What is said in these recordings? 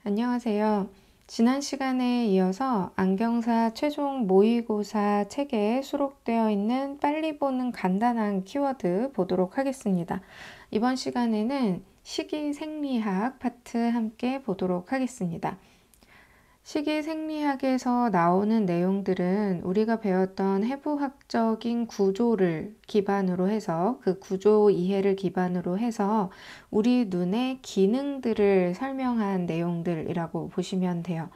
안녕하세요. 지난 시간에 이어서 안경사 최종 모의고사 책에 수록되어 있는 빨리 보는 간단한 키워드 보도록 하겠습니다. 이번 시간에는 식이생리학 파트 함께 보도록 하겠습니다. 식이생리학에서 나오는 내용들은 우리가 배웠던 해부학적인 구조를 기반으로 해서 그 구조 이해를 기반으로 해서 우리 눈의 기능들을 설명한 내용들이라고 보시면 돼요.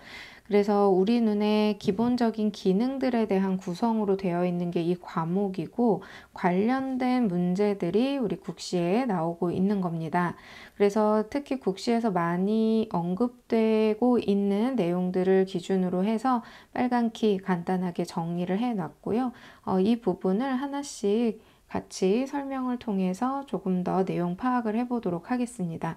그래서 우리 눈의 기본적인 기능들에 대한 구성으로 되어 있는 게 이 과목이고 관련된 문제들이 우리 국시에 나오고 있는 겁니다. 그래서 특히 국시에서 많이 언급되고 있는 내용들을 기준으로 해서 빨간키 간단하게 정리를 해 놨고요. 이 부분을 하나씩 같이 설명을 통해서 조금 더 내용 파악을 해보도록 하겠습니다.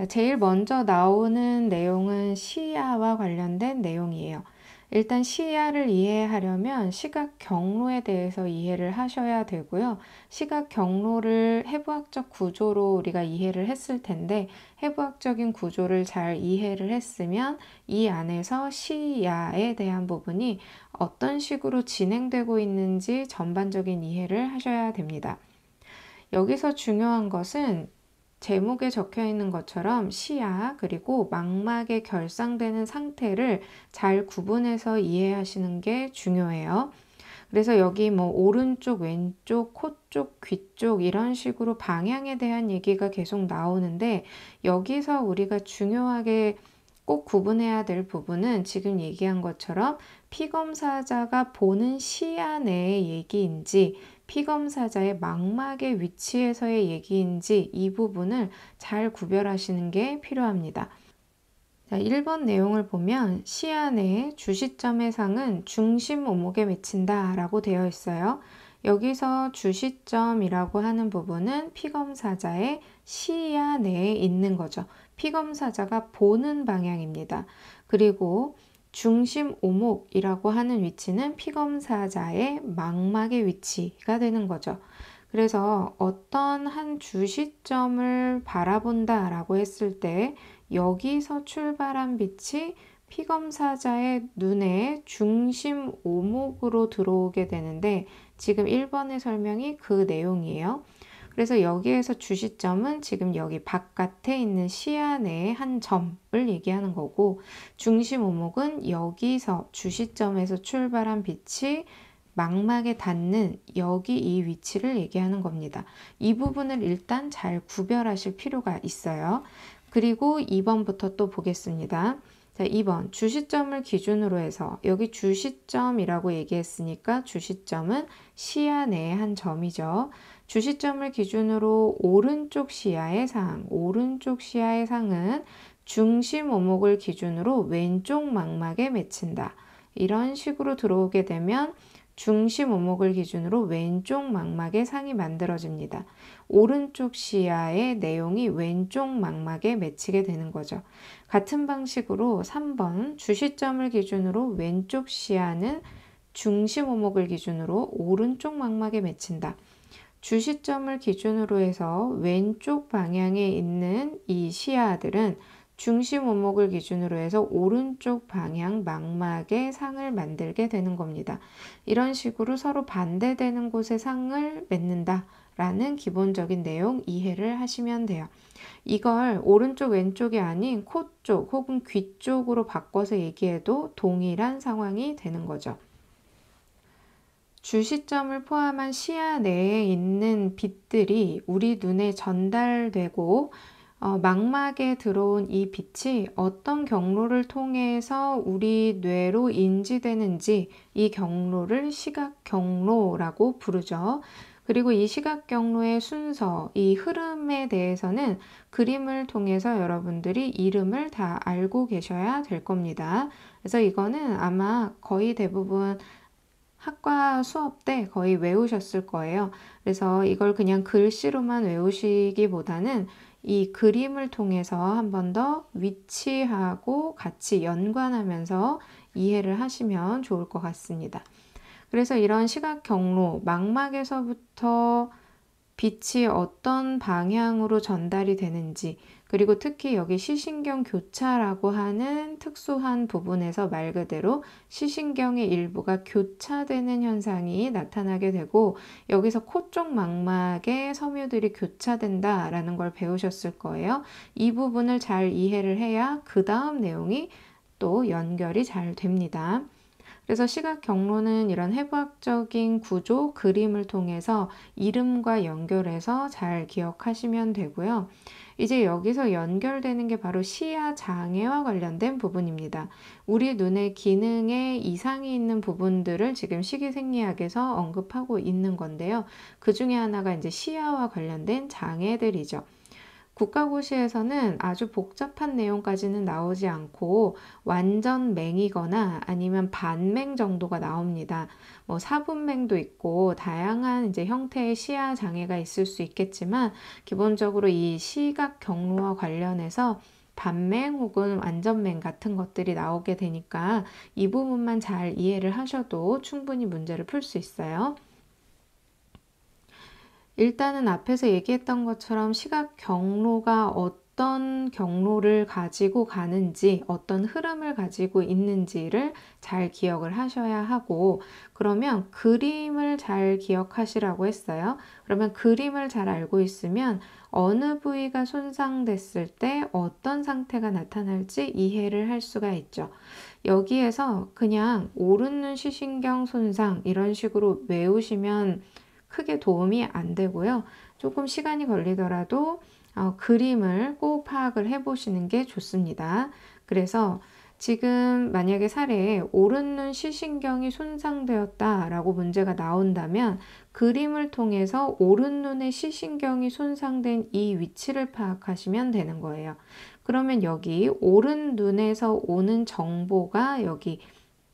제일 먼저 나오는 내용은 시야와 관련된 내용이에요. 일단 시야를 이해하려면 시각 경로에 대해서 이해를 하셔야 되고요. 시각 경로를 해부학적 구조로 우리가 이해를 했을 텐데 해부학적인 구조를 잘 이해를 했으면 이 안에서 시야에 대한 부분이 어떤 식으로 진행되고 있는지 전반적인 이해를 하셔야 됩니다. 여기서 중요한 것은 제목에 적혀 있는 것처럼 시야 그리고 망막에 결상되는 상태를 잘 구분해서 이해하시는 게 중요해요. 그래서 여기 뭐 오른쪽, 왼쪽, 코 쪽, 귀 쪽 이런 식으로 방향에 대한 얘기가 계속 나오는데 여기서 우리가 중요하게 꼭 구분해야 될 부분은 지금 얘기한 것처럼 피검사자가 보는 시야 내의 얘기인지 피검사자의 망막의 위치에서의 얘기인지 이 부분을 잘 구별하시는 게 필요합니다. 자, 1번 내용을 보면 시야 내의 주시점의 상은 중심 오목에 맺힌다 라고 되어 있어요. 여기서 주시점이라고 하는 부분은 피검사자의 시야 내에 있는 거죠. 피검사자가 보는 방향입니다. 그리고 중심 오목이라고 하는 위치는 피검사자의 망막의 위치가 되는 거죠. 그래서 어떤 한 주시점을 바라본다 라고 했을 때 여기서 출발한 빛이 피검사자의 눈에 중심 오목으로 들어오게 되는데 지금 1번의 설명이 그 내용이에요. 그래서 여기에서 주시점은 지금 여기 바깥에 있는 시야 내의 한 점을 얘기하는 거고 중심 오목은 여기서 주시점에서 출발한 빛이 망막에 닿는 여기 이 위치를 얘기하는 겁니다. 이 부분을 일단 잘 구별하실 필요가 있어요. 그리고 2번부터 또 보겠습니다. 자, 2번 주시점을 기준으로 해서 여기 주시점이라고 얘기했으니까 주시점은 시야 내의 한 점이죠. 주시점을 기준으로 오른쪽 시야의 상, 오른쪽 시야의 상은 중심 오목을 기준으로 왼쪽 망막에 맺힌다. 이런 식으로 들어오게 되면 중심 오목을 기준으로 왼쪽 망막에 상이 만들어집니다. 오른쪽 시야의 내용이 왼쪽 망막에 맺히게 되는 거죠. 같은 방식으로 3번 주시점을 기준으로 왼쪽 시야는 중심 오목을 기준으로 오른쪽 망막에 맺힌다. 주시점을 기준으로 해서 왼쪽 방향에 있는 이 시야들은 중심 오목을 기준으로 해서 오른쪽 방향 망막에 상을 만들게 되는 겁니다. 이런 식으로 서로 반대되는 곳에 상을 맺는다 라는 기본적인 내용 이해를 하시면 돼요. 이걸 오른쪽 왼쪽이 아닌 코 쪽 혹은 귀 쪽으로 바꿔서 얘기해도 동일한 상황이 되는 거죠. 주시점을 포함한 시야 내에 있는 빛들이 우리 눈에 전달되고 망막에 들어온 이 빛이 어떤 경로를 통해서 우리 뇌로 인지되는지 이 경로를 시각 경로라고 부르죠. 그리고 이 시각 경로의 순서, 이 흐름에 대해서는 그림을 통해서 여러분들이 이름을 다 알고 계셔야 될 겁니다. 그래서 이거는 아마 거의 대부분 학과 수업 때 거의 외우셨을 거예요. 그래서 이걸 그냥 글씨로만 외우시기보다는 이 그림을 통해서 한 번 더 위치하고 같이 연관하면서 이해를 하시면 좋을 것 같습니다. 그래서 이런 시각 경로, 망막에서부터 빛이 어떤 방향으로 전달이 되는지, 그리고 특히 여기 시신경 교차라고 하는 특수한 부분에서 말 그대로 시신경의 일부가 교차되는 현상이 나타나게 되고, 여기서 코 쪽 망막에 섬유들이 교차된다라는 걸 배우셨을 거예요. 이 부분을 잘 이해를 해야 그 다음 내용이 또 연결이 잘 됩니다. 그래서 시각 경로는 이런 해부학적인 구조, 그림을 통해서 이름과 연결해서 잘 기억하시면 되고요. 이제 여기서 연결되는 게 바로 시야 장애와 관련된 부분입니다. 우리 눈의 기능에 이상이 있는 부분들을 지금 식이생리학에서 언급하고 있는 건데요. 그 중에 하나가 이제 시야와 관련된 장애들이죠. 국가고시에서는 아주 복잡한 내용까지는 나오지 않고 완전 맹이거나 아니면 반맹 정도가 나옵니다. 뭐 사분맹도 있고 다양한 이제 형태의 시야 장애가 있을 수 있겠지만, 기본적으로 이 시각 경로와 관련해서 반맹 혹은 완전맹 같은 것들이 나오게 되니까 이 부분만 잘 이해를 하셔도 충분히 문제를 풀 수 있어요. 일단은 앞에서 얘기했던 것처럼 시각 경로가 어떤 경로를 가지고 가는지, 어떤 흐름을 가지고 있는지를 잘 기억을 하셔야 하고, 그러면 그림을 잘 기억하시라고 했어요. 그러면 그림을 잘 알고 있으면 어느 부위가 손상됐을 때 어떤 상태가 나타날지 이해를 할 수가 있죠. 여기에서 그냥 오른눈 시신경 손상 이런 식으로 외우시면 크게 도움이 안 되고요. 조금 시간이 걸리더라도 그림을 꼭 파악을 해보시는 게 좋습니다. 그래서 지금 만약에 사례에 오른눈 시신경이 손상되었다라고 문제가 나온다면 그림을 통해서 오른눈의 시신경이 손상된 이 위치를 파악하시면 되는 거예요. 그러면 여기 오른눈에서 오는 정보가 여기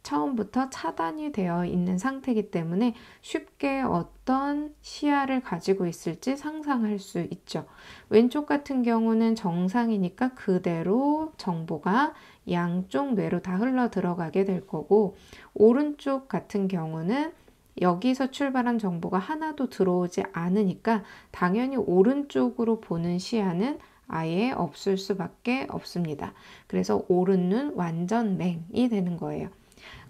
처음부터 차단이 되어 있는 상태이기 때문에 쉽게 어떤 시야를 가지고 있을지 상상할 수 있죠. 왼쪽 같은 경우는 정상이니까 그대로 정보가 양쪽 뇌로 다 흘러 들어가게 될 거고, 오른쪽 같은 경우는 여기서 출발한 정보가 하나도 들어오지 않으니까 당연히 오른쪽으로 보는 시야는 아예 없을 수밖에 없습니다. 그래서 오른눈 완전 맹이 되는 거예요.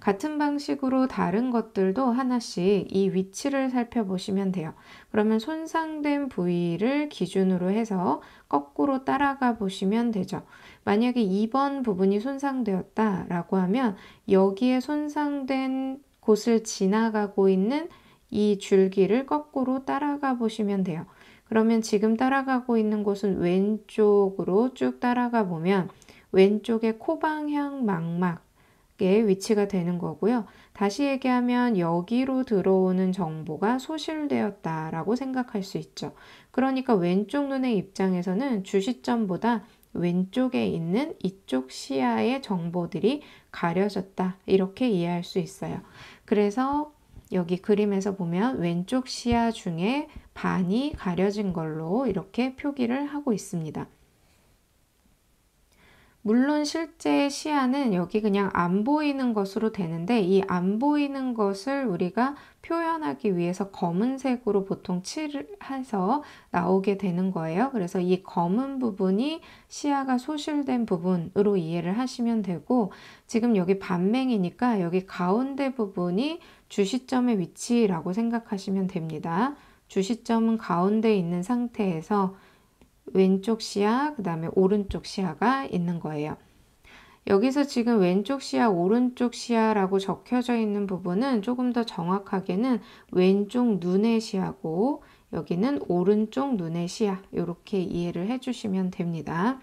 같은 방식으로 다른 것들도 하나씩 이 위치를 살펴보시면 돼요. 그러면 손상된 부위를 기준으로 해서 거꾸로 따라가 보시면 되죠. 만약에 2번 부분이 손상되었다라고 하면 여기에 손상된 곳을 지나가고 있는 이 줄기를 거꾸로 따라가 보시면 돼요. 그러면 지금 따라가고 있는 곳은 왼쪽으로 쭉 따라가 보면 왼쪽의 코방향 망막 위치가 되는 거고요. 다시 얘기하면 여기로 들어오는 정보가 소실되었다라고 생각할 수 있죠. 그러니까 왼쪽 눈의 입장에서는 주시점보다 왼쪽에 있는 이쪽 시야의 정보들이 가려졌다, 이렇게 이해할 수 있어요. 그래서 여기 그림에서 보면 왼쪽 시야 중에 반이 가려진 걸로 이렇게 표기를 하고 있습니다. 물론 실제 시야는 여기 그냥 안 보이는 것으로 되는데, 이 안 보이는 것을 우리가 표현하기 위해서 검은색으로 보통 칠해서 나오게 되는 거예요. 그래서 이 검은 부분이 시야가 소실된 부분으로 이해를 하시면 되고, 지금 여기 반맹이니까 여기 가운데 부분이 주시점의 위치라고 생각하시면 됩니다. 주시점은 가운데 있는 상태에서 왼쪽 시야, 그 다음에 오른쪽 시야가 있는 거예요. 여기서 지금 왼쪽 시야, 오른쪽 시야라고 적혀져 있는 부분은 조금 더 정확하게는 왼쪽 눈의 시야고, 여기는 오른쪽 눈의 시야, 이렇게 이해를 해주시면 됩니다.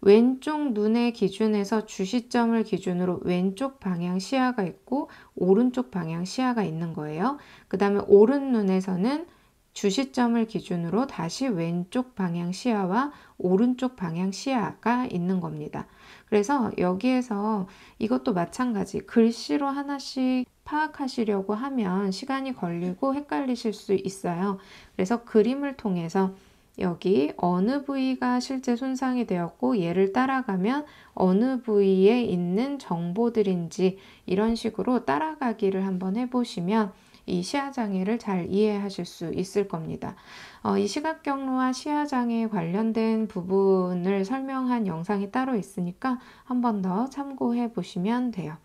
왼쪽 눈의 기준에서 주시점을 기준으로 왼쪽 방향 시야가 있고 오른쪽 방향 시야가 있는 거예요. 그 다음에 오른 눈에서는 주시점을 기준으로 다시 왼쪽 방향 시야와 오른쪽 방향 시야가 있는 겁니다. 그래서 여기에서 이것도 마찬가지 글씨로 하나씩 파악하시려고 하면 시간이 걸리고 헷갈리실 수 있어요. 그래서 그림을 통해서 여기 어느 부위가 실제 손상이 되었고 얘를 따라가면 어느 부위에 있는 정보들인지 이런 식으로 따라가기를 한번 해보시면 이 시야장애를 잘 이해하실 수 있을 겁니다. 이 시각경로와 시야장애에 관련된 부분을 설명한 영상이 따로 있으니까 한 번 더 참고해 보시면 돼요.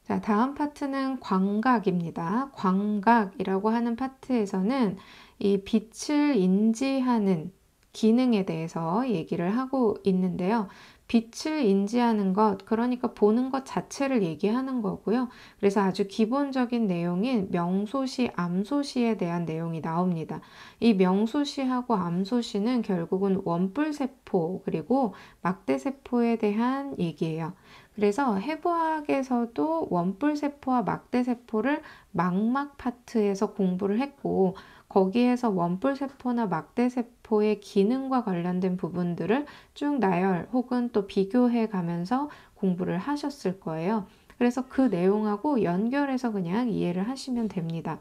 자, 다음 파트는 광각입니다. 광각이라고 하는 파트에서는 이 빛을 인지하는 기능에 대해서 얘기를 하고 있는데요. 빛을 인지하는 것, 그러니까 보는 것 자체를 얘기하는 거고요. 그래서 아주 기본적인 내용인 명소시, 암소시에 대한 내용이 나옵니다. 이 명소시하고 암소시는 결국은 원뿔세포 그리고 막대세포에 대한 얘기예요. 그래서 해부학에서도 원뿔세포와 막대세포를 망막 파트에서 공부를 했고, 거기에서 원뿔세포나 막대세포의 기능과 관련된 부분들을 쭉 나열 혹은 또 비교해 가면서 공부를 하셨을 거예요. 그래서 그 내용하고 연결해서 그냥 이해를 하시면 됩니다.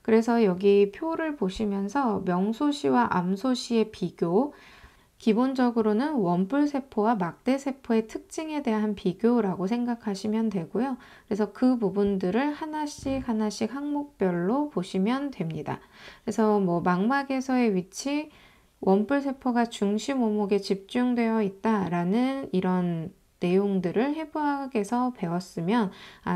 그래서 여기 표를 보시면서 명소시와 암소시의 비교, 기본적으로는 원뿔세포와 막대세포의 특징에 대한 비교라고 생각하시면 되고요. 그래서 그 부분들을 하나씩 하나씩 항목별로 보시면 됩니다. 그래서 뭐 망막에서의 위치, 원뿔세포가 중심 오목에 집중되어 있다라는 이런 내용들을 해부학에서 배웠으면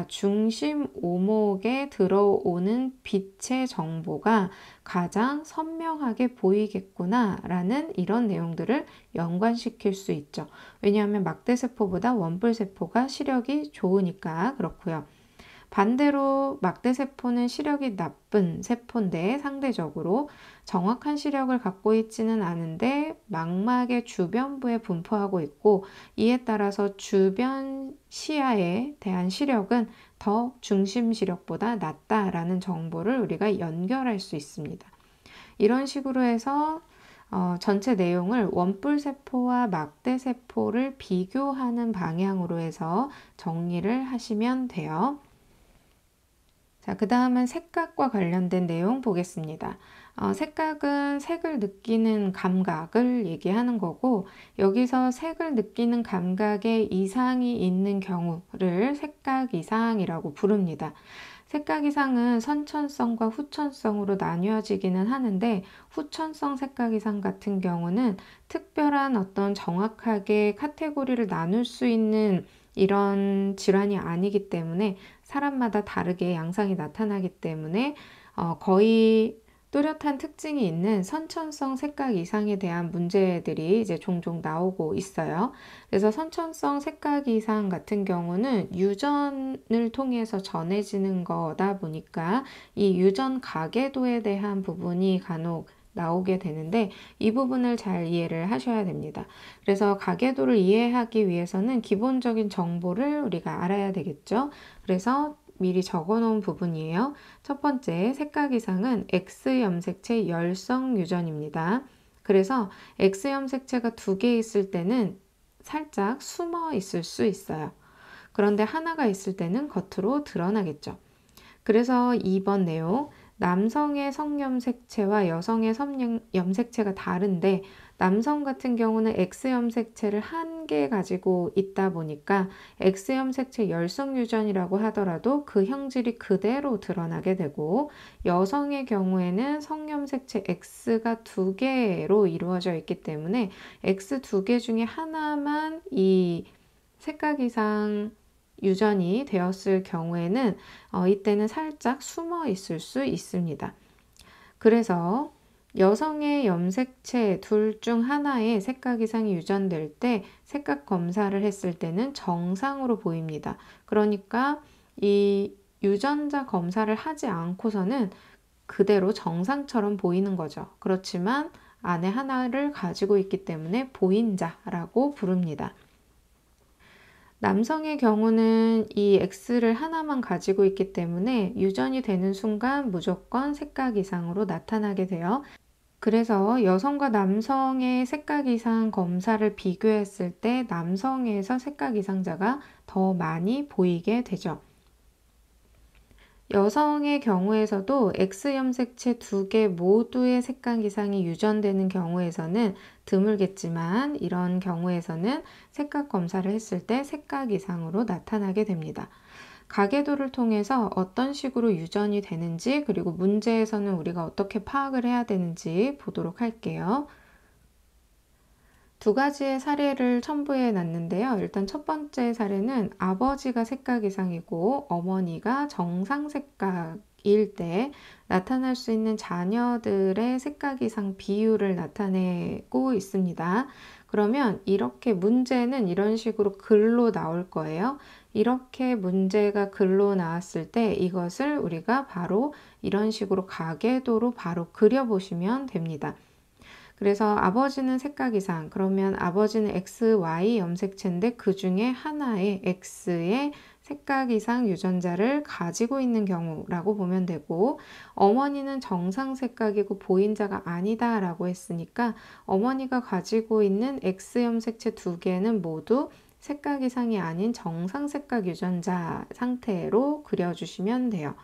중심 오목에 들어오는 빛의 정보가 가장 선명하게 보이겠구나 라는 이런 내용들을 연관시킬 수 있죠. 왜냐하면 막대세포보다 원뿔세포가 시력이 좋으니까 그렇고요. 반대로 막대세포는 시력이 나쁜 세포인데 상대적으로 정확한 시력을 갖고 있지는 않은데 망막의 주변부에 분포하고 있고, 이에 따라서 주변 시야에 대한 시력은 더 중심 시력보다 낮다라는 정보를 우리가 연결할 수 있습니다. 이런 식으로 해서 전체 내용을 원뿔세포와 막대세포를 비교하는 방향으로 해서 정리를 하시면 돼요. 자, 그 다음은 색각과 관련된 내용 보겠습니다. 색각은 색을 느끼는 감각을 얘기하는 거고, 여기서 색을 느끼는 감각에 이상이 있는 경우를 색각 이상이라고 부릅니다. 색각 이상은 선천성과 후천성으로 나뉘어지기는 하는데, 후천성 색각 이상 같은 경우는 특별한 어떤 정확하게 카테고리를 나눌 수 있는 이런 질환이 아니기 때문에 사람마다 다르게 양상이 나타나기 때문에 거의 뚜렷한 특징이 있는 선천성 색각 이상에 대한 문제들이 이제 종종 나오고 있어요. 그래서 선천성 색각 이상 같은 경우는 유전을 통해서 전해지는 거다 보니까 이 유전 가계도에 대한 부분이 간혹 나오게 되는데, 이 부분을 잘 이해를 하셔야 됩니다. 그래서 가계도를 이해하기 위해서는 기본적인 정보를 우리가 알아야 되겠죠. 그래서 미리 적어 놓은 부분이에요. 첫 번째, 색각 이상은 X염색체 열성 유전입니다. 그래서 X염색체가 2개 있을 때는 살짝 숨어 있을 수 있어요. 그런데 하나가 있을 때는 겉으로 드러나겠죠. 그래서 2번 내용, 남성의 성염색체와 여성의 섬염색체가 다른데, 남성 같은 경우는 X염색체를 1개 가지고 있다 보니까 X염색체 열성 유전이라고 하더라도 그 형질이 그대로 드러나게 되고, 여성의 경우에는 성염색체 X가 2개로 이루어져 있기 때문에 X 2개 중에 하나만 이 색각 이상 유전이 되었을 경우에는 이때는 살짝 숨어 있을 수 있습니다. 그래서 여성의 염색체 둘 중 하나의 색각 이상이 유전될 때 색각 검사를 했을 때는 정상으로 보입니다. 그러니까 이 유전자 검사를 하지 않고서는 그대로 정상처럼 보이는 거죠. 그렇지만 안에 하나를 가지고 있기 때문에 보인자라고 부릅니다. 남성의 경우는 이 X를 하나만 가지고 있기 때문에 유전이 되는 순간 무조건 색각 이상으로 나타나게 돼요. 그래서 여성과 남성의 색각 이상 검사를 비교했을 때 남성에서 색각 이상자가 더 많이 보이게 되죠. 여성의 경우에서도 X염색체 2개 모두의 색각 이상이 유전되는 경우에서는 드물겠지만, 이런 경우에서는 색각 검사를 했을 때 색각 이상으로 나타나게 됩니다. 가계도를 통해서 어떤 식으로 유전이 되는지, 그리고 문제에서는 우리가 어떻게 파악을 해야 되는지 보도록 할게요. 두 가지의 사례를 첨부해 놨는데요. 일단 첫 번째 사례는 아버지가 색각 이상이고 어머니가 정상 색각일 때 나타날 수 있는 자녀들의 색각 이상 비율을 나타내고 있습니다. 그러면 이렇게 문제는 이런 식으로 글로 나올 거예요. 이렇게 문제가 글로 나왔을 때 이것을 우리가 바로 이런 식으로 가계도로 바로 그려보시면 됩니다. 그래서 아버지는 색각 이상, 그러면 아버지는 XY 염색체인데 그 중에 하나의 X의 색각 이상 유전자를 가지고 있는 경우라고 보면 되고, 어머니는 정상 색각이고 보인자가 아니다 라고 했으니까 어머니가 가지고 있는 X 염색체 두 개는 모두 색각 이상이 아닌 정상 색각 유전자 상태로 그려주시면 돼요.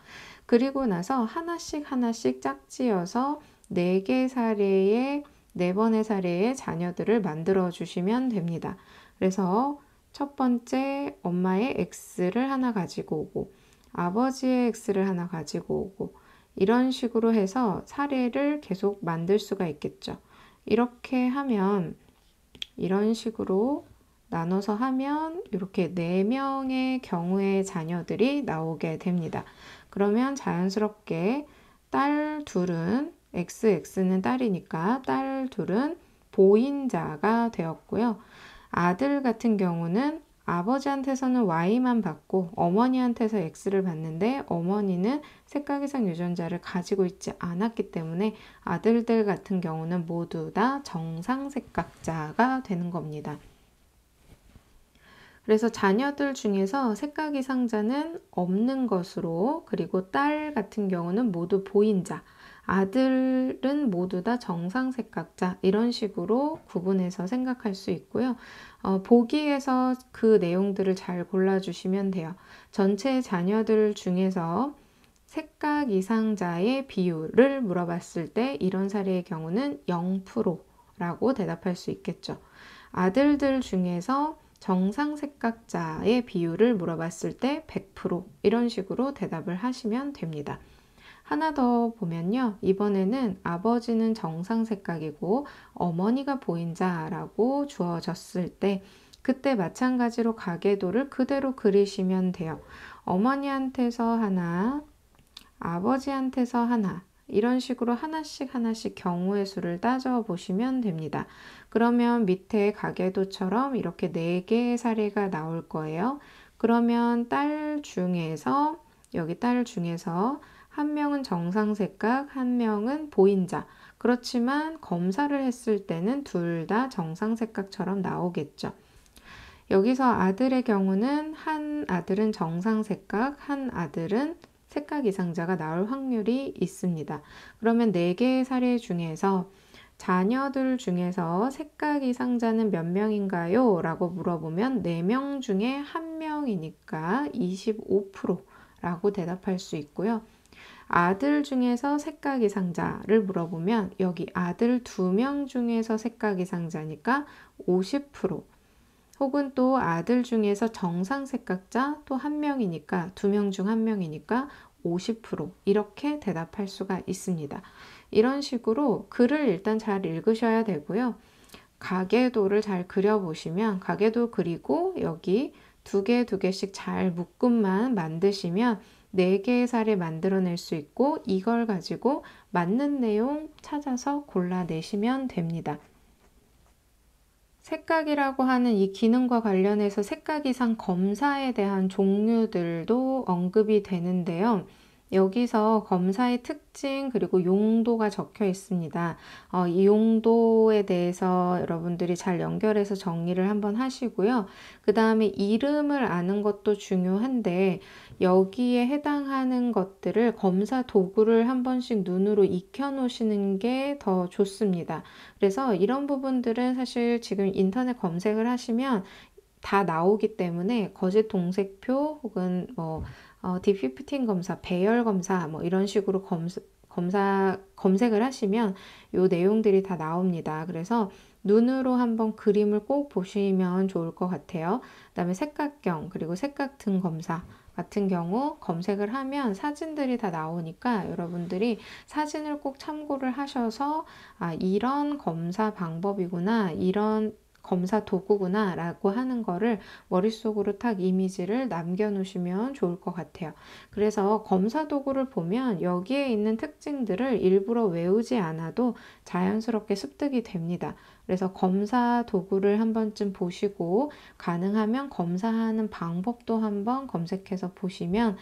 그리고 나서 하나씩 하나씩 짝지어서 4개 사례의 4번의 사례의 자녀들을 만들어 주시면 됩니다. 그래서 첫 번째 엄마의 X를 하나 가지고 오고 아버지의 X를 하나 가지고 오고 이런 식으로 해서 사례를 계속 만들 수가 있겠죠. 이렇게 하면 이런 식으로 나눠서 하면 이렇게 4명의 경우의 자녀들이 나오게 됩니다. 그러면 자연스럽게 딸 둘은 XX는 딸이니까 딸 둘은 보인자가 되었고요. 아들 같은 경우는 아버지한테서는 Y만 받고 어머니한테서 X를 받는데 어머니는 색각 이상 유전자를 가지고 있지 않았기 때문에 아들들 같은 경우는 모두 다 정상 색각자가 되는 겁니다. 그래서 자녀들 중에서 색각 이상자는 없는 것으로, 그리고 딸 같은 경우는 모두 보인자, 아들은 모두 다 정상 색각자, 이런 식으로 구분해서 생각할 수 있고요. 보기에서 그 내용들을 잘 골라주시면 돼요. 전체 자녀들 중에서 색각 이상자의 비율을 물어봤을 때 이런 사례의 경우는 0%라고 대답할 수 있겠죠. 아들들 중에서 정상 색각자의 비율을 물어봤을 때 100% 이런 식으로 대답을 하시면 됩니다. 하나 더 보면요. 이번에는 아버지는 정상 색각이고 어머니가 보인자라고 주어졌을 때 그때 마찬가지로 가계도를 그대로 그리시면 돼요. 어머니한테서 하나, 아버지한테서 하나, 이런 식으로 하나씩 하나씩 경우의 수를 따져 보시면 됩니다. 그러면 밑에 가계도처럼 이렇게 4개의 사례가 나올 거예요. 그러면 여기 딸 중에서 한 명은 정상 색각, 한 명은 보인자. 그렇지만 검사를 했을 때는 둘 다 정상 색각처럼 나오겠죠. 여기서 아들의 경우는 한 아들은 정상 색각, 한 아들은 색각 이상자가 나올 확률이 있습니다. 그러면 4개의 사례 중에서 자녀들 중에서 색각 이상자는 몇 명인가요? 라고 물어보면 4명 중에 1명이니까 25%라고 대답할 수 있고요. 아들 중에서 색각 이상자를 물어보면 여기 아들 2명 중에서 색각 이상자니까 50%, 혹은 또 아들 중에서 정상 색각자 또 1명이니까 2명 중 1명이니까 50% 이렇게 대답할 수가 있습니다. 이런 식으로 글을 일단 잘 읽으셔야 되고요. 가계도를 잘 그려보시면 가계도 그리고 여기 2개씩 잘 묶음만 만드시면 4개의 사례 만들어낼 수 있고 이걸 가지고 맞는 내용 찾아서 골라내시면 됩니다. 색각이라고 하는 이 기능과 관련해서 색각 이상 검사에 대한 종류들도 언급이 되는데요. 여기서 검사의 특징 그리고 용도가 적혀 있습니다. 이 용도에 대해서 여러분들이 잘 연결해서 정리를 한번 하시고요. 그 다음에 이름을 아는 것도 중요한데 여기에 해당하는 것들을 검사 도구를 한 번씩 눈으로 익혀 놓으시는 게 더 좋습니다. 그래서 이런 부분들은 사실 지금 인터넷 검색을 하시면 다 나오기 때문에 거짓 동색표 혹은 D15 검사, 배열 검사 이런 식으로 검색을 하시면 이 내용들이 다 나옵니다. 그래서 눈으로 한번 그림을 꼭 보시면 좋을 것 같아요. 그 다음에 색각경 그리고 색각등 검사 같은 경우 검색을 하면 사진들이 다 나오니까 여러분들이 사진을 꼭 참고를 하셔서 이런 검사 방법이구나, 이런 검사 도구구나 라고 하는 거를 머릿속으로 딱 이미지를 남겨 놓으시면 좋을 것 같아요. 그래서 검사 도구를 보면 여기에 있는 특징들을 일부러 외우지 않아도 자연스럽게 습득이 됩니다. 그래서 검사 도구를 한 번쯤 보시고 가능하면 검사하는 방법도 한번 검색해서 보시면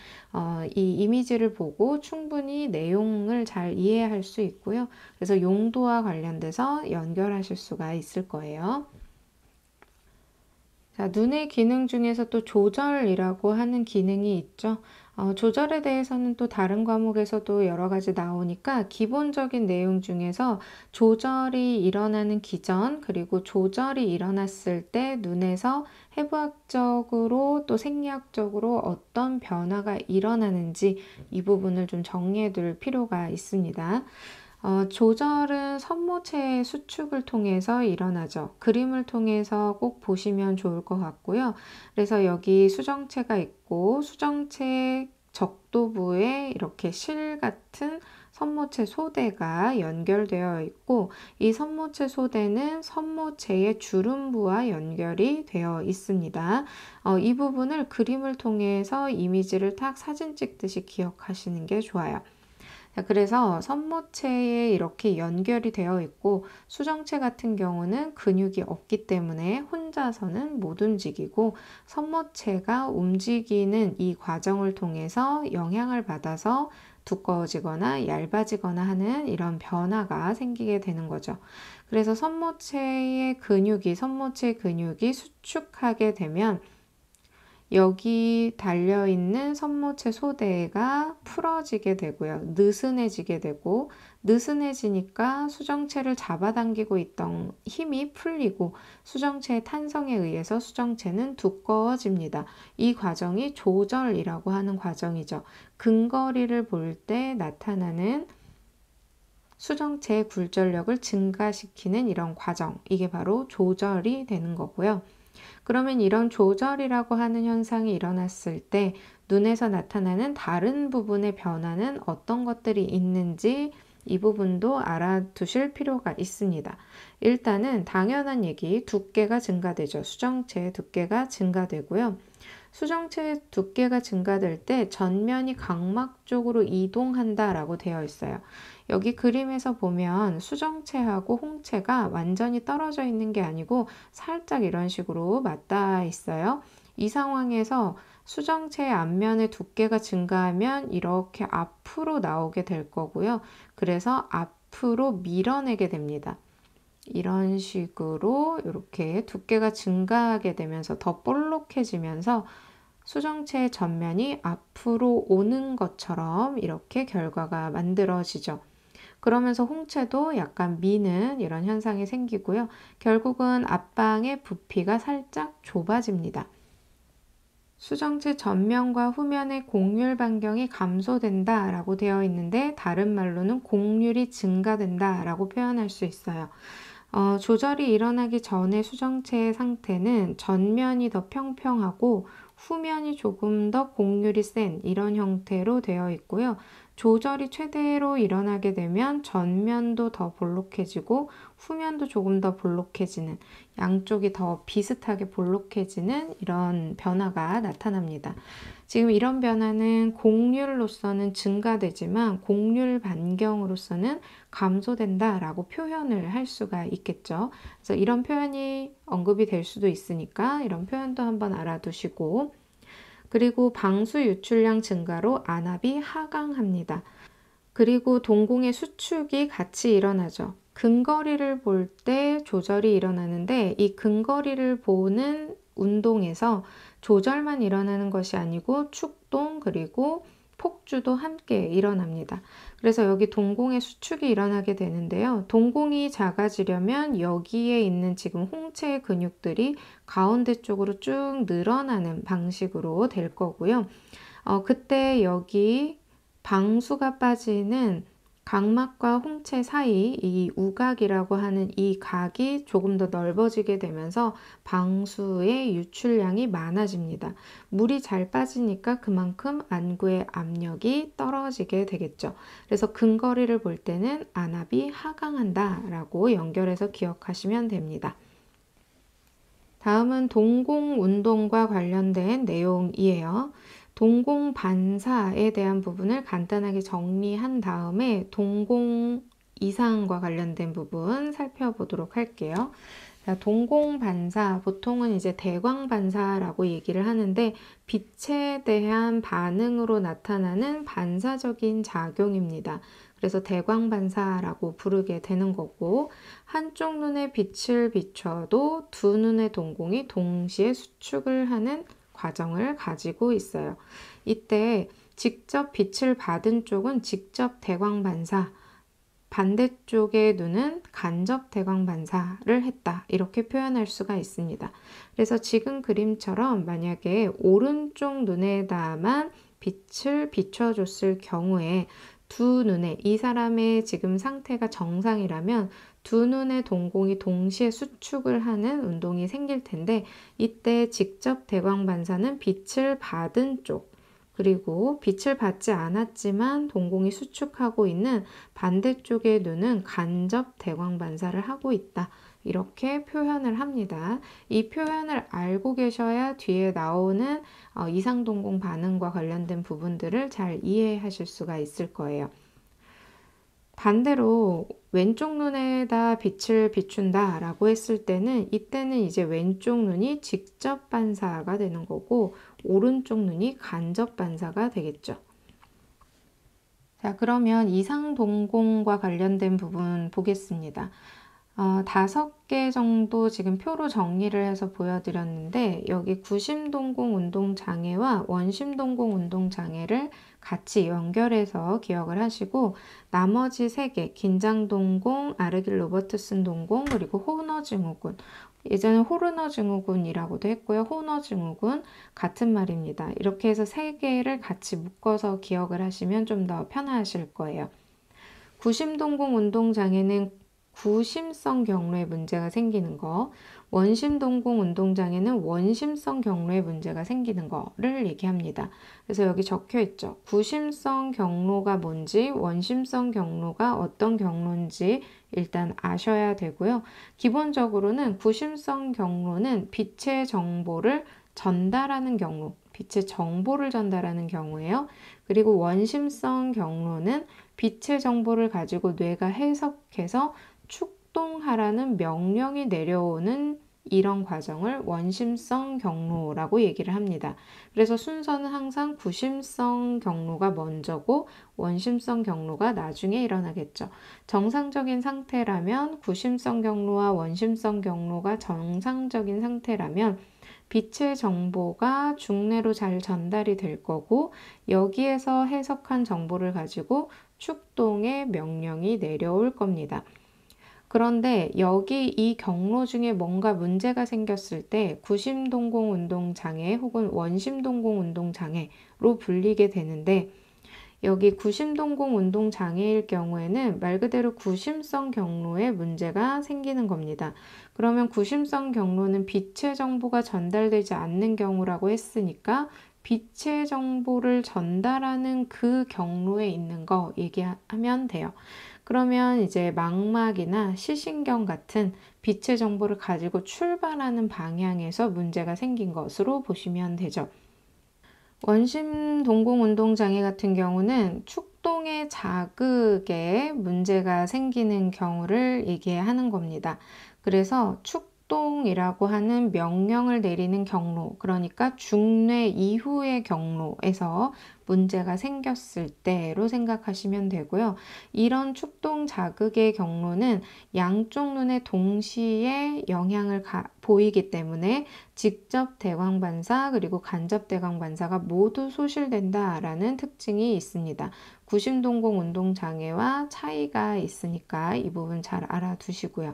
이 이미지를 보고 충분히 내용을 잘 이해할 수 있고요. 그래서 용도와 관련돼서 연결하실 수가 있을 거예요. 자, 눈의 기능 중에서 또 조절이라고 하는 기능이 있죠. 조절에 대해서는 또 다른 과목에서도 여러 가지 나오니까 기본적인 내용 중에서 조절이 일어나는 기전, 그리고 조절이 일어났을 때 눈에서 해부학적으로 또 생리학적으로 어떤 변화가 일어나는지 이 부분을 좀 정리해 둘 필요가 있습니다. 조절은 선모체의 수축을 통해서 일어나죠. 그림을 통해서 꼭 보시면 좋을 것 같고요. 그래서 여기 수정체가 있고 수정체 적도부에 이렇게 실 같은 선모체 소대가 연결되어 있고 이 선모체 소대는 선모체의 주름부와 연결이 되어 있습니다. 이 부분을 그림을 통해서 이미지를 딱 사진 찍듯이 기억하시는 게 좋아요. 자, 그래서 선모체에 이렇게 연결이 되어 있고 수정체 같은 경우는 근육이 없기 때문에 혼자서는 못 움직이고 선모체가 움직이는 이 과정을 통해서 영향을 받아서 두꺼워지거나 얇아지거나 하는 이런 변화가 생기게 되는 거죠. 그래서 선모체 근육이 수축하게 되면 여기 달려있는 선모체 소대가 풀어지게 되고요. 느슨해지게 되고 느슨해지니까 수정체를 잡아당기고 있던 힘이 풀리고 수정체의 탄성에 의해서 수정체는 두꺼워집니다. 이 과정이 조절이라고 하는 과정이죠. 근거리를 볼 때 나타나는 수정체의 굴절력을 증가시키는 이런 과정, 이게 바로 조절이 되는 거고요. 그러면 이런 조절이라고 하는 현상이 일어났을 때 눈에서 나타나는 다른 부분의 변화는 어떤 것들이 있는지 이 부분도 알아두실 필요가 있습니다. 일단은 당연한 얘기, 두께가 증가되죠. 수정체의 두께가 증가되고요. 수정체의 두께가 증가될 때 전면이 각막 쪽으로 이동한다라고 되어 있어요. 여기 그림에서 보면 수정체하고 홍채가 완전히 떨어져 있는 게 아니고 살짝 이런 식으로 맞닿아 있어요. 이 상황에서 수정체의 앞면의 두께가 증가하면 이렇게 앞으로 나오게 될 거고요. 그래서 앞으로 밀어내게 됩니다. 이런 식으로 이렇게 두께가 증가하게 되면서 더 볼록해지면서 수정체의 전면이 앞으로 오는 것처럼 이렇게 결과가 만들어지죠. 그러면서 홍채도 약간 미는 이런 현상이 생기고요. 결국은 앞방의 부피가 살짝 좁아집니다. 수정체 전면과 후면의 곡률 반경이 감소된다 라고 되어 있는데 다른 말로는 곡률이 증가된다 라고 표현할 수 있어요. 조절이 일어나기 전의 수정체의 상태는 전면이 더 평평하고 후면이 조금 더 곡률이 센 이런 형태로 되어 있고요. 조절이 최대로 일어나게 되면 전면도 더 볼록해지고 후면도 조금 더 볼록해지는, 양쪽이 더 비슷하게 볼록해지는 이런 변화가 나타납니다. 지금 이런 변화는 곡률로서는 증가되지만 곡률 반경으로서는 감소된다라고 표현을 할 수가 있겠죠. 그래서 이런 표현이 언급이 될 수도 있으니까 이런 표현도 한번 알아두시고, 그리고 방수 유출량 증가로 안압이 하강합니다. 그리고 동공의 수축이 같이 일어나죠. 근거리를 볼 때 조절이 일어나는데 이 근거리를 보는 운동에서 조절만 일어나는 것이 아니고 축동 그리고 폭주도 함께 일어납니다. 그래서 여기 동공의 수축이 일어나게 되는데요. 동공이 작아지려면 여기에 있는 지금 홍채의 근육들이 가운데 쪽으로 쭉 늘어나는 방식으로 될 거고요. 그때 여기 방수가 빠지는 각막과 홍채 사이 이 우각이라고 하는 이 각이 조금 더 넓어지게 되면서 방수의 유출량이 많아집니다. 물이 잘 빠지니까 그만큼 안구의 압력이 떨어지게 되겠죠. 그래서 근거리를 볼 때는 안압이 하강한다 라고 연결해서 기억하시면 됩니다. 다음은 동공운동과 관련된 내용이에요. 동공반사에 대한 부분을 간단하게 정리한 다음에 동공 이상과 관련된 부분 살펴보도록 할게요. 자, 동공반사, 보통은 이제 대광반사라고 얘기를 하는데 빛에 대한 반응으로 나타나는 반사적인 작용입니다. 그래서 대광반사라고 부르게 되는 거고, 한쪽 눈에 빛을 비춰도 두 눈의 동공이 동시에 수축을 하는 과정을 가지고 있어요. 이때 직접 빛을 받은 쪽은 직접 대광반사, 반대쪽의 눈은 간접 대광반사를 했다. 이렇게 표현할 수가 있습니다. 그래서 지금 그림처럼 만약에 오른쪽 눈에다만 빛을 비춰줬을 경우에 두 눈에, 이 사람의 지금 상태가 정상이라면 두 눈의 동공이 동시에 수축을 하는 운동이 생길 텐데, 이때 직접 대광반사는 빛을 받은 쪽, 그리고 빛을 받지 않았지만 동공이 수축하고 있는 반대쪽의 눈은 간접 대광반사를 하고 있다. 이렇게 표현을 합니다. 이 표현을 알고 계셔야 뒤에 나오는 이상동공 반응과 관련된 부분들을 잘 이해하실 수가 있을 거예요. 반대로 왼쪽 눈에다 빛을 비춘다 라고 했을 때는, 이때는 이제 왼쪽 눈이 직접 반사가 되는 거고 오른쪽 눈이 간접 반사가 되겠죠. 자, 그러면 이상동공과 관련된 부분 보겠습니다. 5개 정도 지금 표로 정리를 해서 보여드렸는데, 여기 구심동공 운동장애와 원심동공 운동장애를 같이 연결해서 기억을 하시고, 나머지 3개, 긴장동공, 아르길 로버트슨 동공, 그리고 호너 증후군, 예전에 호르너 증후군이라고도 했고요. 호너 증후군 같은 말입니다. 이렇게 해서 3개를 같이 묶어서 기억을 하시면 좀 더 편하실 거예요. 구심동공 운동장애는 구심성 경로에 문제가 생기는 거, 원심동공 운동장애는 원심성 경로에 문제가 생기는 거를 얘기합니다. 그래서 여기 적혀 있죠. 구심성 경로가 뭔지, 원심성 경로가 어떤 경로인지 일단 아셔야 되고요. 기본적으로는 구심성 경로는 빛의 정보를 전달하는 경로, 빛의 정보를 전달하는 경우예요. 그리고 원심성 경로는 빛의 정보를 가지고 뇌가 해석해서 축동하라는 명령이 내려오는 이런 과정을 원심성 경로라고 얘기를 합니다. 그래서 순서는 항상 구심성 경로가 먼저고 원심성 경로가 나중에 일어나겠죠. 정상적인 상태라면 구심성 경로와 원심성 경로가 정상적인 상태라면 빛의 정보가 중뇌로 잘 전달이 될 거고, 여기에서 해석한 정보를 가지고 축동의 명령이 내려올 겁니다. 그런데 여기 이 경로 중에 뭔가 문제가 생겼을 때 구심동공 운동장애 혹은 원심동공 운동장애로 불리게 되는데, 여기 구심동공 운동장애일 경우에는 말 그대로 구심성 경로에 문제가 생기는 겁니다. 그러면 구심성 경로는 빛의 정보가 전달되지 않는 경우라고 했으니까 빛의 정보를 전달하는 그 경로에 있는 거 얘기하면 돼요. 그러면 이제 망막이나 시신경 같은 빛의 정보를 가지고 출발하는 방향에서 문제가 생긴 것으로 보시면 되죠. 원심 동공 운동 장애 같은 경우는 축동의 자극에 문제가 생기는 경우를 얘기하는 겁니다. 그래서 축동이라고 하는 명령을 내리는 경로, 그러니까 중뇌 이후의 경로에서 문제가 생겼을 때로 생각하시면 되고요. 이런 축동 자극의 경로는 양쪽 눈에 동시에 영향을 보이기 때문에 직접 대광반사 그리고 간접 대광반사가 모두 소실된다라는 특징이 있습니다. 구심동공 운동장애와 차이가 있으니까 이 부분 잘 알아두시고요.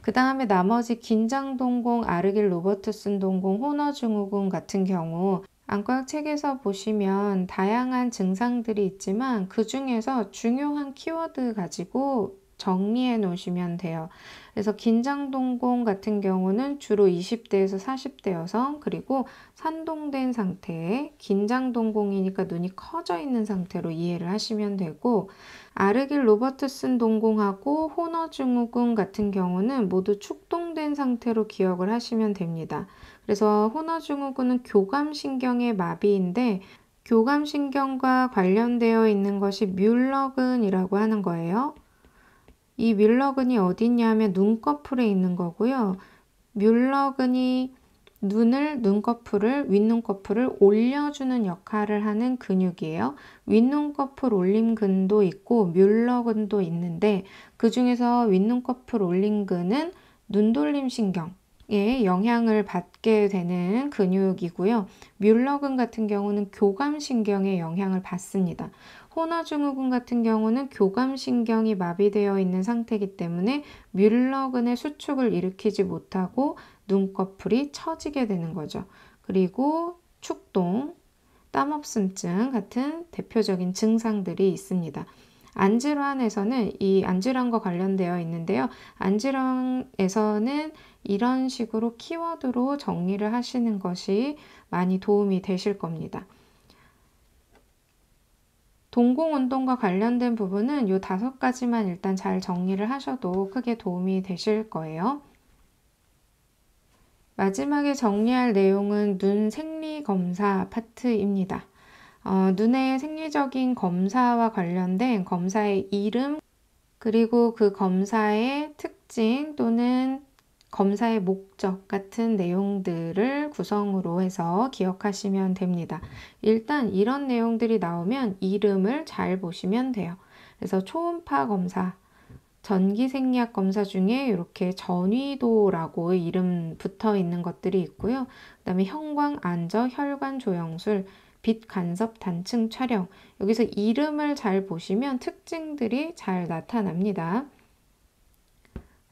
그 다음에 나머지 긴장동공, 아르길 로버트슨 동공, 호너 증후군 같은 경우, 안과학 책에서 보시면 다양한 증상들이 있지만 그 중에서 중요한 키워드 가지고 정리해 놓으시면 돼요. 그래서 긴장동공 같은 경우는 주로 20대에서 40대 여성, 그리고 산동된 상태에 긴장동공이니까 눈이 커져 있는 상태로 이해를 하시면 되고, 아르길 로버트슨 동공하고 호너 증후군 같은 경우는 모두 축동된 상태로 기억을 하시면 됩니다. 그래서 호너 증후군은 교감신경의 마비인데, 교감신경과 관련되어 있는 것이 뮬러근이라고 하는 거예요. 이 뮬러근이 어디 있냐면 눈꺼풀에 있는 거고요. 뮬러근이 윗눈꺼풀을 올려주는 역할을 하는 근육이에요. 윗눈꺼풀 올림근도 있고 뮬러근도 있는데, 그 중에서 윗눈꺼풀 올림근은 눈돌림신경에 영향을 받게 되는 근육이고요. 뮬러근 같은 경우는 교감신경에 영향을 받습니다. 호너 증후군 같은 경우는 교감신경이 마비되어 있는 상태이기 때문에 뮬러근의 수축을 일으키지 못하고 눈꺼풀이 처지게 되는 거죠. 그리고 축동, 땀없음증 같은 대표적인 증상들이 있습니다. 안질환에서는 이 안질환과 관련되어 있는데요. 안질환에서는 이런 식으로 키워드로 정리를 하시는 것이 많이 도움이 되실 겁니다. 동공운동과 관련된 부분은 이 5가지만 일단 잘 정리를 하셔도 크게 도움이 되실 거예요. 마지막에 정리할 내용은 눈 생리 검사 파트입니다. 눈의 생리적인 검사와 관련된 검사의 이름, 그리고 그 검사의 특징 또는 검사의 목적 같은 내용들을 구성으로 해서 기억하시면 됩니다. 일단 이런 내용들이 나오면 이름을 잘 보시면 돼요. 그래서 초음파 검사, 전기생리학 검사 중에 이렇게 전위도라고 이름 붙어 있는 것들이 있고요. 그 다음에 형광 안저 혈관 조영술, 빛 간섭 단층 촬영. 여기서 이름을 잘 보시면 특징들이 잘 나타납니다.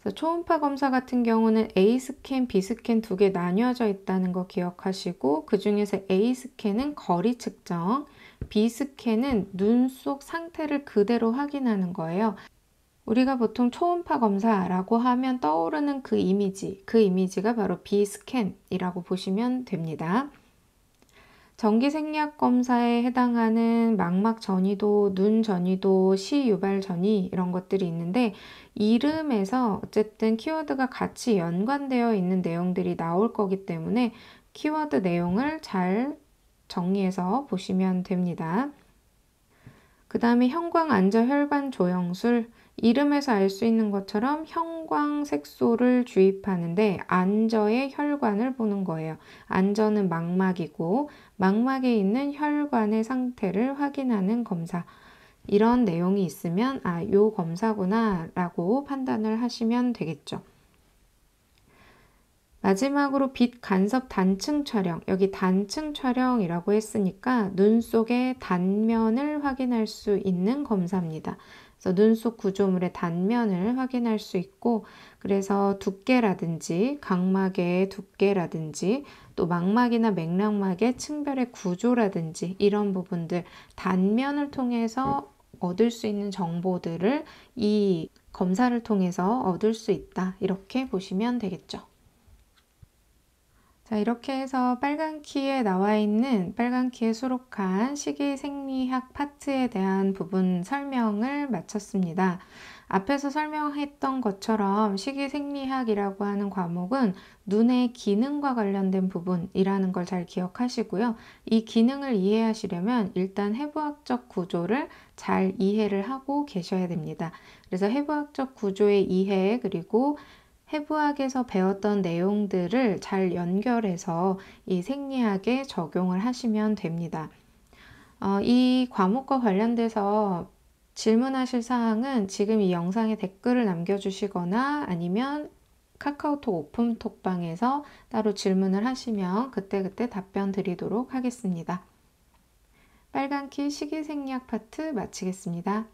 그래서 초음파 검사 같은 경우는 A 스캔, B 스캔 2개 나뉘어져 있다는 거 기억하시고, 그 중에서 A 스캔은 거리 측정, B 스캔은 눈 속 상태를 그대로 확인하는 거예요. 우리가 보통 초음파 검사라고 하면 떠오르는 그 이미지가 바로 B 스캔이라고 보시면 됩니다. 전기생리학 검사에 해당하는 망막 전이도, 눈 전이도, 시유발 전이 이런 것들이 있는데, 이름에서 어쨌든 키워드가 같이 연관되어 있는 내용들이 나올 거기 때문에 키워드 내용을 잘 정리해서 보시면 됩니다. 그 다음에 형광 안저 혈관 조영술, 이름에서 알 수 있는 것처럼 형광색소를 주입하는데 안저의 혈관을 보는 거예요. 안저는 망막이고 망막에 있는 혈관의 상태를 확인하는 검사. 이런 내용이 있으면 요 검사구나 라고 판단을 하시면 되겠죠. 마지막으로 빛 간섭 단층 촬영, 여기 단층 촬영이라고 했으니까 눈 속의 단면을 확인할 수 있는 검사입니다. 그래서 눈 속 구조물의 단면을 확인할 수 있고, 그래서 두께라든지 각막의 두께라든지 또 망막이나 맥락막의 층별의 구조라든지 이런 부분들 단면을 통해서 얻을 수 있는 정보들을 이 검사를 통해서 얻을 수 있다, 이렇게 보시면 되겠죠. 자, 이렇게 해서 빨간 키에 나와 있는 빨간 키에 수록한 식이생리학 파트에 대한 부분 설명을 마쳤습니다. 앞에서 설명했던 것처럼 식이생리학이라고 하는 과목은 눈의 기능과 관련된 부분이라는 걸 잘 기억하시고요. 이 기능을 이해하시려면 일단 해부학적 구조를 잘 이해를 하고 계셔야 됩니다. 그래서 해부학적 구조의 이해, 그리고 해부학에서 배웠던 내용들을 잘 연결해서 이 생리학에 적용을 하시면 됩니다. 이 과목과 관련돼서 질문하실 사항은 지금 이 영상에 댓글을 남겨주시거나 아니면 카카오톡 오픈톡방에서 따로 질문을 하시면 그때그때 답변 드리도록 하겠습니다. 빨간 키 식이생리학 파트 마치겠습니다.